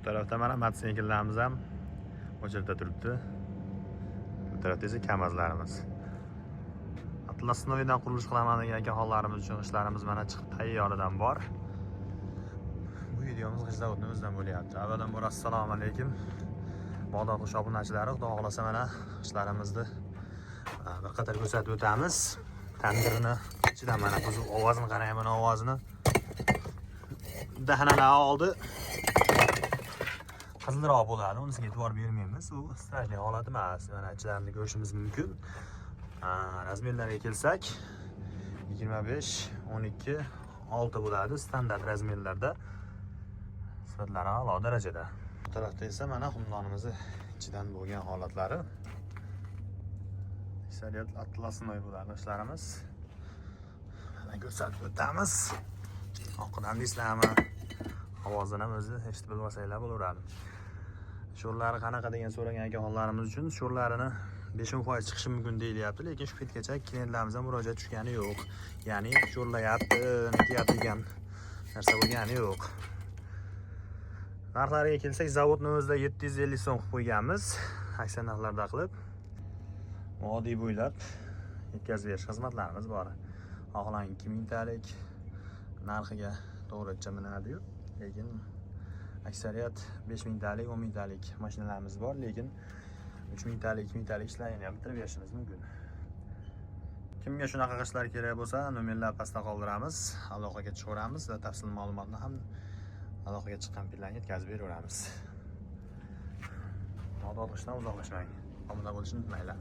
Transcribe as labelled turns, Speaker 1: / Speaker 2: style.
Speaker 1: Bu tarafda mana mototsikllarimiz ham o'chirda turibdi. Bu tarafda esa KAMAZlarimiz. Atlas Novidan qurilish qilaman degan hollarimiz uchun ishlarimiz mana chiqib tayyoridan bor. Bu videomiz G'ijzavodni o'zidan bo'lyapti. Avvaldan bor assalomu alaykum. Bog'dod shopinachilari, xudo xolasa mana ishlarimizni bir qator ko'rsatib o'tamiz. Tandirni ichidan mana buzuq ovozini qarang, mana ovozini. Dahnalar oldi. Qizilroq bo'ladi, unisiga e'tibor bermaymiz. U strajniy holati emas. Mana ichilarini ko'rishimiz mumkin. Razmerlarga kelsak 25, 12, 6 bo'ladi standart razmerlarda. Sifatlari a'lo darajada. Bu tarafda esa mana xumdonimizni ichidan bo'lgan holatlari. Aksariyat Atlasnoy bo'ladi ishlarimiz. Mana ko'rsatib o'tamiz. Oqidan deysizlarmi? Ovozini ham o'zi eshitib bilmasanglar bo'laveradi. Sho'rlari qanaqa degan so'ragan akaxonlarimiz uchun sho'rlarini 5% chiqishi mumkin deyilyapti, lekin shu paytgacha klientlarimizdan murojaat tushgani yo'q. Ya'ni sho'rlayapti, netyapti degan narsa bo'lgani yo'q. Narxlariga kelsak, zavodni o'zida 750 so'm qilib qo'yganmiz. Aksiya narxlarda qilib oddiy bo'ylab yetkazib berish xizmatlarimiz bor. Xohlang 2000 talik narxiga to'g'richa minadi-yu, lekin aksariyat 5000 talik, 10000 talik mashinalarimiz bor, lekin 3000 talik, 2000 talik ishlarni ham bitirib berishimiz mumkin. Kimga shunaqa qilishlar kerak bo'lsa, nomerlar pastda qoldiramiz, aloqaga chiqaveramiz va tafsil ma'lumotni ham aloqaga chiqqan pullarga yetkazib beraveramiz. Noto'g'ri ishdan uzoqlashmang. Omada bo'lishni unutmanglar.